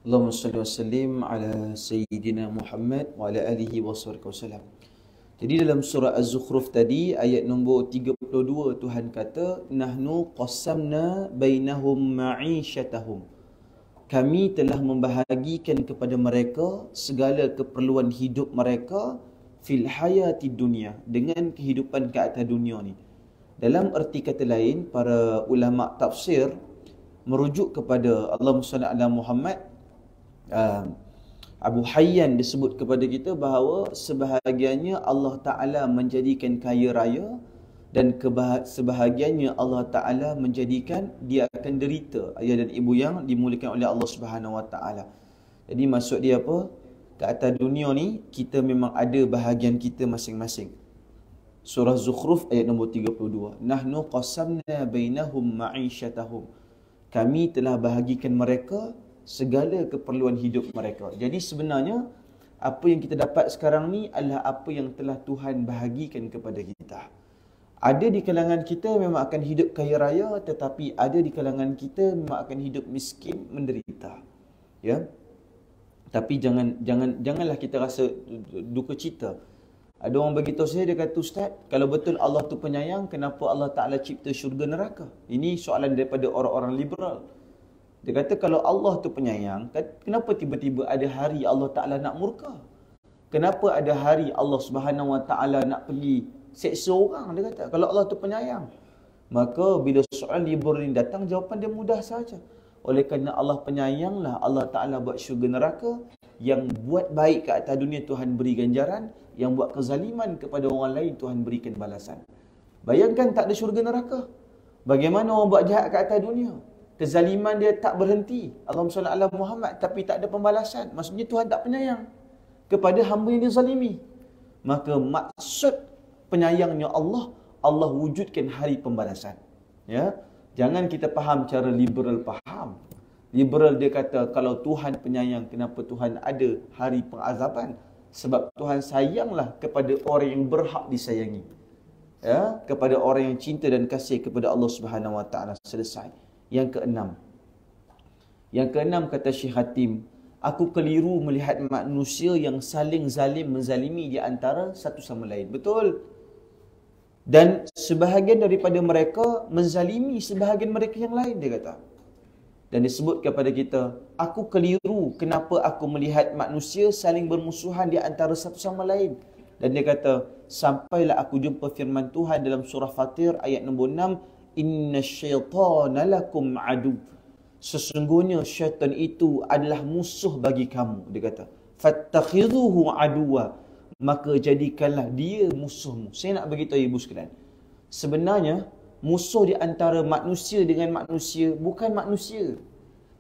Allahumma salli wa sallim ala Sayyidina Muhammad wa ala alihi wa sallam. Jadi dalam surah Az-Zukhruf tadi ayat nombor 32 Tuhan kata nahnu qassamna bainahum ma'isyatahum. Kami telah membahagikan kepada mereka segala keperluan hidup mereka fil hayati dunia, dengan kehidupan ke atas dunia ni. Dalam erti kata lain, para ulama tafsir merujuk kepada Allahumma salli ala Muhammad. Abu Hayyan disebut kepada kita bahawa sebahagiannya Allah Ta'ala menjadikan kaya raya dan sebahagiannya Allah Ta'ala menjadikan dia akan derita, ayah dan ibu yang dimuliakan oleh Allah Subhanahu Wa Ta'ala. Jadi maksud dia apa? Ke atas dunia ni kita memang ada bahagian kita masing-masing. Surah Zukhruf ayat nombor 32. Nahnu qasamna bainahum ma'isyatahum. Kami telah bahagikan mereka segala keperluan hidup mereka. Jadi sebenarnya apa yang kita dapat sekarang ni adalah apa yang telah Tuhan bahagikan kepada kita. Ada di kalangan kita memang akan hidup kaya raya, tetapi ada di kalangan kita memang akan hidup miskin, menderita. Ya. Tapi janganlah kita rasa duka cita. Ada orang beritahu saya, dia kata, Ustaz, kalau betul Allah tu penyayang, kenapa Allah Ta'ala cipta syurga neraka? Ini soalan daripada orang-orang liberal. Dia kata kalau Allah tu penyayang, kenapa tiba-tiba ada hari Allah Ta'ala nak murka? Kenapa ada hari Allah Subhanahu Wa Ta'ala nak pergi seksa orang? Dia kata kalau Allah tu penyayang. Maka bila soalan liberal ini datang, jawapan dia mudah saja. Oleh kerana Allah penyayanglah Allah Ta'ala buat syurga neraka. Yang buat baik ke atas dunia Tuhan beri ganjaran, yang buat kezaliman kepada orang lain Tuhan berikan balasan. Bayangkan tak ada syurga neraka, bagaimana orang buat jahat ke atas dunia? Kezaliman dia tak berhenti, Allahumma salli ala Muhammad, tapi tak ada pembalasan. Maksudnya Tuhan tak penyayang kepada hamba yang dia zalimi. Maka maksud penyayangnya Allah, Allah wujudkan hari pembalasan. Ya, jangan kita faham cara liberal faham. Liberal dia kata kalau Tuhan penyayang, kenapa Tuhan ada hari pengazaban? Sebab Tuhan sayanglah kepada orang yang berhak disayangi. Ya, kepada orang yang cinta dan kasih kepada Allah Subhanahu Wa Ta'ala. Selesai. Yang keenam kata Syekh Hatim, aku keliru melihat manusia yang saling zalim menzalimi di antara satu sama lain. Betul. Dan sebahagian daripada mereka menzalimi sebahagian mereka yang lain, dia kata. Dan disebut kepada kita, aku keliru kenapa aku melihat manusia saling bermusuhan di antara satu sama lain. Dan dia kata, sampailah aku jumpa firman Tuhan dalam surah Fatir ayat nombor 6, inna syaitana lakum adu. Sesungguhnya syaitan itu adalah musuh bagi kamu. Dia kata, Fattakhidhuhu aduwa, maka jadikanlah dia musuhmu. Saya nak beritahu ibu sekalian, sebenarnya musuh di antara manusia dengan manusia bukan manusia,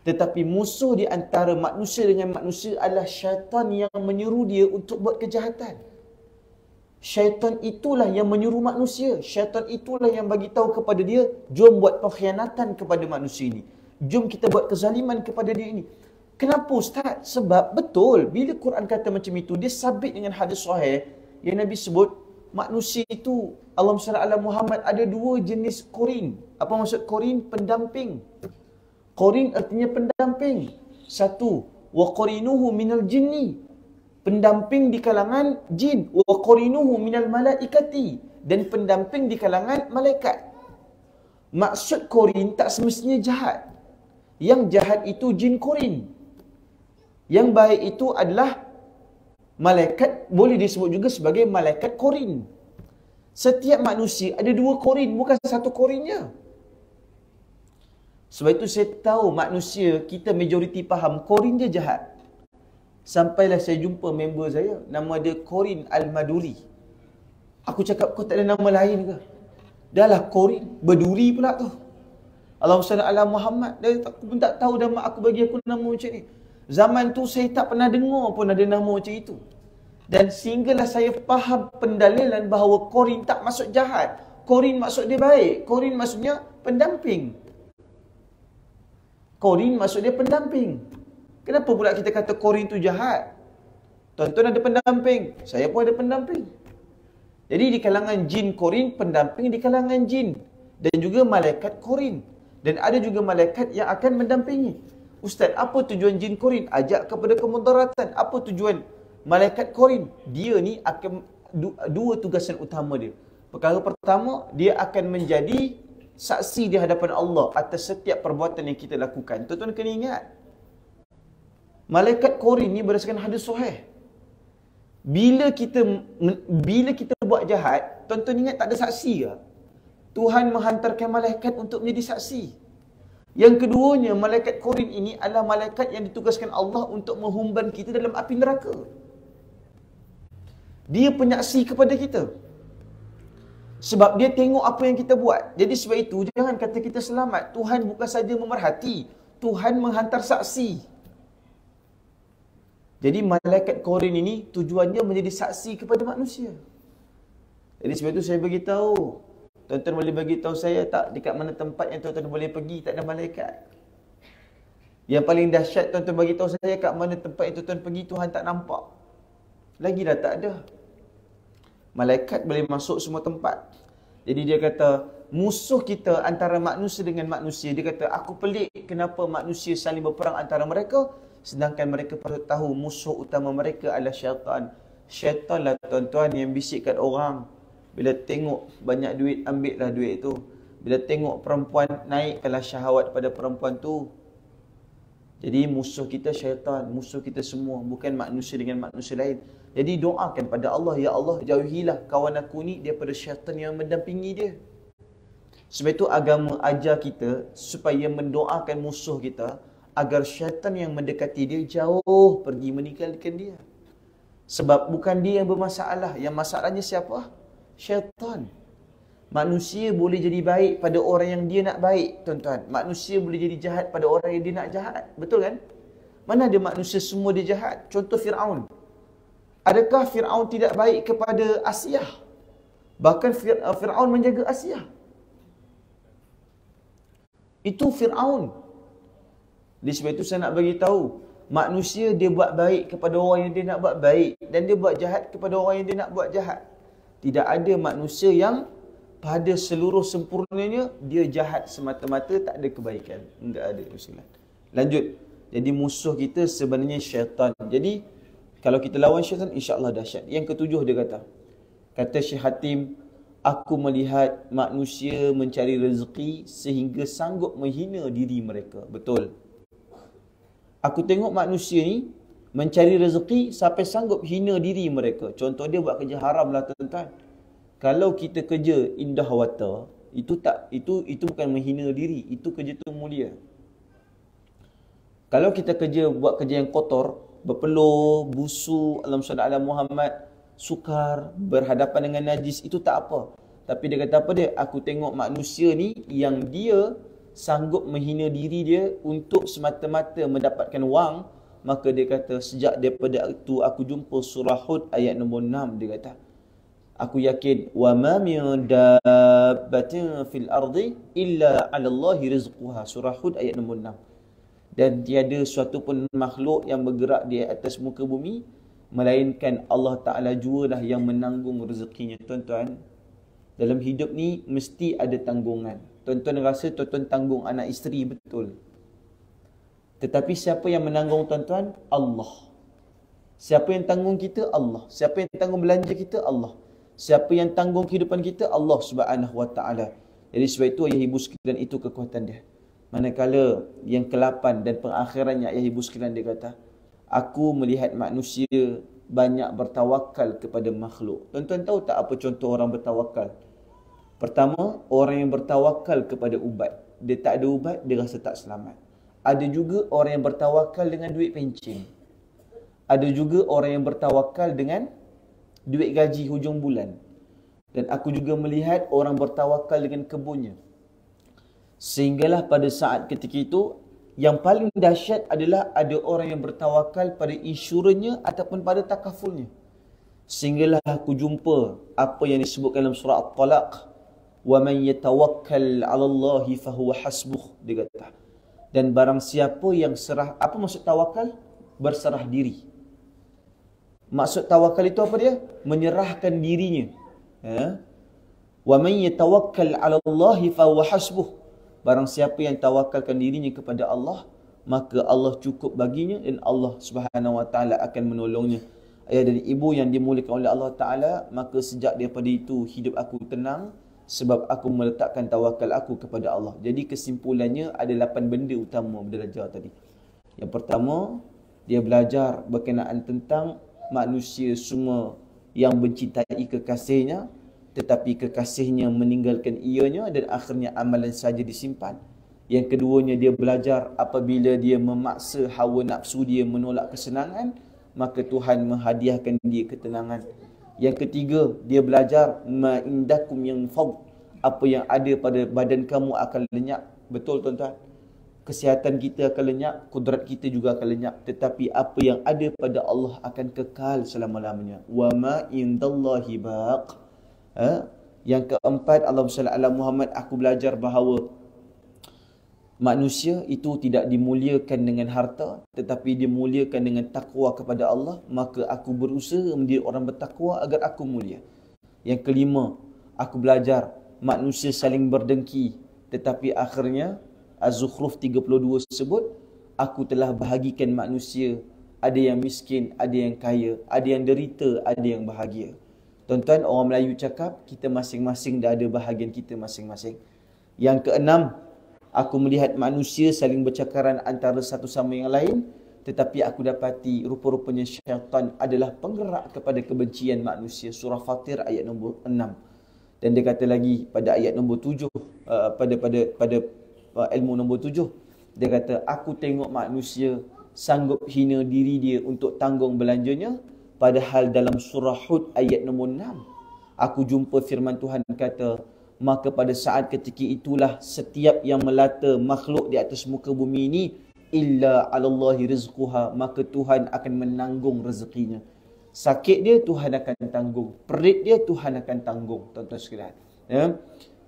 tetapi musuh di antara manusia dengan manusia adalah syaitan yang menyuruh dia untuk buat kejahatan. Syaitan itulah yang menyuruh manusia. Syaitan itulah yang bagi tahu kepada dia, jom buat pengkhianatan kepada manusia ini. Jom kita buat kezaliman kepada dia ini. Kenapa Ustaz? Sebab betul, bila Quran kata macam itu, dia sabit dengan hadis sahih yang Nabi sebut, manusia itu, Allahumma salli ala Muhammad, ada dua jenis korin. Apa maksud korin? Pendamping. Korin artinya pendamping. Satu, wa qarinuhu minal jinni, pendamping di kalangan jin. Wa qarinuhu minal malaikati, dan pendamping di kalangan malaikat. Maksud korin tak semestinya jahat. Yang jahat itu jin korin. Yang baik itu adalah malaikat, boleh disebut juga sebagai malaikat korin. Setiap manusia ada dua korin, bukan satu korinnya. Sebab itu saya tahu manusia kita majoriti faham korin dia jahat. Sampailah saya jumpa member saya, nama dia Korin Al-Maduri. Aku cakap, kau tak ada nama lain ke? Dah lah Korin, berduri pula tu. Allahumma salli ala Muhammad. Aku pun tak tahu dah mak aku bagi aku nama macam ni. Zaman tu saya tak pernah dengar pun ada nama macam itu. Dan sehinggalah saya faham pendalilan bahawa Korin tak maksud jahat. Korin maksud dia baik. Korin maksudnya pendamping. Korin maksud dia pendamping. Kenapa pula kita kata Korin tu jahat? Tuan-tuan ada pendamping, saya pun ada pendamping. Jadi di kalangan jin Korin, pendamping di kalangan jin. Dan juga malaikat Korin. Dan ada juga malaikat yang akan mendampingi. Ustaz, apa tujuan jin Korin? Ajak kepada kemudaratan. Apa tujuan malaikat Korin? Dia ni akan dua tugasan utama dia. Perkara pertama, dia akan menjadi saksi di hadapan Allah atas setiap perbuatan yang kita lakukan. Tuan-tuan kena ingat, malaikat Korin ni berdasarkan hadis sahih. Bila kita buat jahat, tuan-tuan ingat tak ada saksi ke? Tuhan menghantarkan malaikat untuk menjadi saksi. Yang keduanya, malaikat Korin ini adalah malaikat yang ditugaskan Allah untuk menghumban kita dalam api neraka. Dia penyaksi kepada kita. Sebab dia tengok apa yang kita buat. Jadi sebab itu, jangan kata kita selamat. Tuhan bukan saja memerhati, Tuhan menghantar saksi. Jadi malaikat Korin ini tujuannya menjadi saksi kepada manusia. Jadi sebab itu saya beritahu, tuan-tuan boleh bagi tahu saya tak dekat mana tempat yang tuan-tuan boleh pergi tak ada malaikat. Yang paling dahsyat, tuan-tuan bagi tahu saya kat mana tempat yang tuan-tuan pergi Tuhan tak nampak. Lagi dah tak ada. Malaikat boleh masuk semua tempat. Jadi dia kata, musuh kita antara manusia dengan manusia, dia kata, aku pelik kenapa manusia saling berperang antara mereka, sedangkan mereka perlu tahu musuh utama mereka adalah syaitan. Syaitan lah tuan-tuan yang bisik kat orang. Bila tengok banyak duit, ambil lah duit tu. Bila tengok perempuan, naikkanlah syahwat pada perempuan tu. Jadi musuh kita syaitan, musuh kita semua, bukan manusia dengan manusia lain. Jadi doakan pada Allah, ya Allah, jauhilah kawan aku ni daripada syaitan yang mendampingi dia. Sebab itu agama ajar kita supaya mendoakan musuh kita agar syaitan yang mendekati dia jauh pergi meninggalkan dia. Sebab bukan dia yang bermasalah, yang masalahnya siapa? Syaitan. Manusia boleh jadi baik pada orang yang dia nak baik, tuan-tuan. Manusia boleh jadi jahat pada orang yang dia nak jahat. Betul kan? Mana ada manusia semua dia jahat? Contoh Fir'aun. Adakah Fir'aun tidak baik kepada Asiyah? Bahkan Fir'aun menjaga Asiyah. Itu Fir'aun. Jadi sebab itu saya nak bagi tahu, manusia dia buat baik kepada orang yang dia nak buat baik, dan dia buat jahat kepada orang yang dia nak buat jahat. Tidak ada manusia yang pada seluruh sempurnanya dia jahat semata-mata, tak ada kebaikan. Enggak ada. Lanjut. Jadi musuh kita sebenarnya syaitan. Jadi kalau kita lawan syaitan, insya-Allah dahsyat. Yang ketujuh dia kata Syekh Hatim, aku melihat manusia mencari rezeki sehingga sanggup menghina diri mereka. Betul. Aku tengok manusia ni mencari rezeki sampai sanggup hina diri mereka. Contoh dia buat kerja haram lah tuan-tuan. Kalau kita kerja indah wata, itu bukan menghina diri, itu kerja tu mulia. Kalau kita buat kerja yang kotor, berpeluh, busuk, Allahumma salli ala Muhammad, sukar, berhadapan dengan najis, itu tak apa. Tapi dia kata apa dia? Aku tengok manusia ni yang dia sanggup menghina diri dia untuk semata-mata mendapatkan wang, maka dia kata sejak daripada itu aku jumpa surah Hud ayat nombor 6, dia kata aku yakin wa ma min dabbatin fil ardi illa 'ala Allahi rizquha, surah Hud ayat nombor 6. Dan tiada suatu pun makhluk yang bergerak di atas muka bumi melainkan Allah Ta'ala jualah yang menanggung rezekinya. Tuan-tuan, dalam hidup ni mesti ada tanggungan. Tuan-tuan rasa tuan-tuan tanggung anak isteri, betul. Tetapi siapa yang menanggung tuan-tuan? Allah. Siapa yang tanggung kita? Allah. Siapa yang tanggung belanja kita? Allah. Siapa yang tanggung kehidupan kita? Allah Subhanahu Wa Ta'ala. Jadi sebab itu ayah ibu sekalian, itu kekuatan dia. Manakala yang ke-8 dan pengakhirannya ayah ibu sekalian, dia kata, aku melihat manusia banyak bertawakal kepada makhluk. Tuan-tuan tahu tak apa contoh orang bertawakal? Pertama, orang yang bertawakal kepada ubat. Dia tak ada ubat, dia rasa tak selamat. Ada juga orang yang bertawakal dengan duit pencen. Ada juga orang yang bertawakal dengan duit gaji hujung bulan. Dan aku juga melihat orang bertawakal dengan kebunnya. Sehinggalah pada saat ketika itu, yang paling dahsyat adalah ada orang yang bertawakal pada insurannya ataupun pada takafulnya. Sehinggalah aku jumpa apa yang disebutkan dalam surah At-Talaq, wa man yatawakkal 'ala Allahi fahuwa hasbuh, dia kata. Dan barang siapa yang serah, apa maksud tawakal? Berserah diri. Maksud tawakal itu apa dia? Menyerahkan dirinya. Wa man yatawakkal 'ala Allahi fahuwa hasbuh. Barang siapa yang tawakalkan dirinya kepada Allah, maka Allah cukup baginya dan Allah Subhanahu Wa Ta'ala akan menolongnya. Ayah dan ibu yang dimuliakan oleh Allah Ta'ala, maka sejak daripada itu hidup aku tenang sebab aku meletakkan tawakal aku kepada Allah. Jadi kesimpulannya ada 8 benda utama belajar tadi. Yang pertama, dia belajar berkenaan tentang manusia semua yang mencintai kekasihnya, tetapi kekasihnya meninggalkan ianya dan akhirnya amalan saja disimpan. Yang keduanya, dia belajar apabila dia memaksa hawa nafsu dia menolak kesenangan, maka Tuhan menghadiahkan dia ketenangan. Yang ketiga, dia belajar ma indakum yang fad, apa yang ada pada badan kamu akan lenyap. Betul tuan-tuan? Kesihatan kita akan lenyap, kudrat kita juga akan lenyap, tetapi apa yang ada pada Allah akan kekal selama-lamanya. Wa ma indallahi baq. Yang keempat, Allahumma salli ala Muhammad, aku belajar bahawa manusia itu tidak dimuliakan dengan harta, tetapi dimuliakan dengan takwa kepada Allah. Maka aku berusaha menjadi orang bertakwa agar aku mulia. Yang kelima, aku belajar manusia saling berdengki, tetapi akhirnya Az-Zukhruf 32 sebut, aku telah bahagikan manusia, ada yang miskin, ada yang kaya, ada yang derita, ada yang bahagia. Tuan-tuan, orang Melayu cakap, kita masing-masing dah ada bahagian kita masing-masing. Yang keenam, aku melihat manusia saling bercakaran antara satu sama yang lain, tetapi aku dapati rupa-rupanya syaitan adalah penggerak kepada kebencian manusia. Surah Fatir ayat nombor 6. Dan dia kata lagi pada ayat nombor 7, pada ilmu nombor 7, dia kata, aku tengok manusia sanggup hina diri dia untuk tanggung belanjanya, padahal dalam surah Hud ayat nombor 6, aku jumpa firman Tuhan kata, maka pada saat ketika itulah setiap yang melata makhluk di atas muka bumi ini, illa 'alallahi rizquha, maka Tuhan akan menanggung rezekinya. Sakit dia Tuhan akan tanggung, perit dia Tuhan akan tanggung. Tuan-tuan sekalian,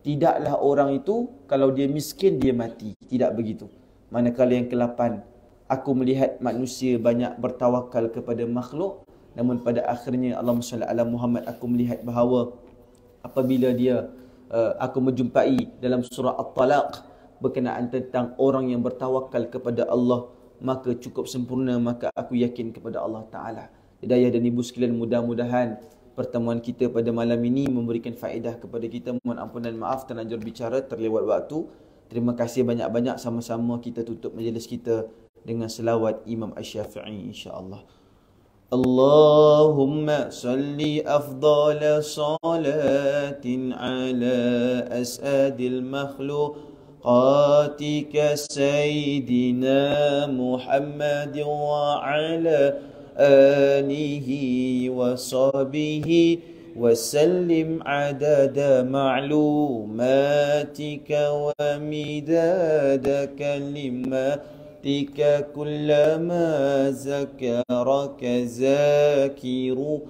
tidaklah orang itu kalau dia miskin dia mati, tidak begitu. Manakala yang ke-8, aku melihat manusia banyak bertawakal kepada makhluk, namun pada akhirnya Allahumma salli ala Muhammad, aku melihat bahawa apabila dia aku menjumpai dalam surah At-Talaq berkenaan tentang orang yang bertawakal kepada Allah, maka cukup sempurna, maka aku yakin kepada Allah Ta'ala. Hidayah dan ibu sekalian, mudah-mudahan pertemuan kita pada malam ini memberikan faedah kepada kita. Mohon ampun dan maaf terlanjur bicara, terlewat waktu. Terima kasih banyak-banyak. Sama-sama kita tutup majlis kita dengan selawat Imam Asy-Syafi'i, insya-Allah. Allahumma salli afdala salatin ala as'adil makhluk بركاتك سيدنا محمد وعلى آله وصحبه وسلم عدد معلوماتك ومداد كلماتك كلما ذكرك ذاكرون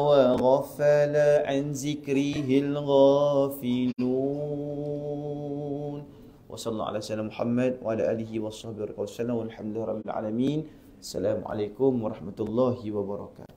وغفل عن ذكره الغافلون. وصلى الله على سيدنا محمد وعلى آله وصحبه وسلم والحمد لله رب العالمين. Assalamualaikum warahmatullahi wabarakatuh.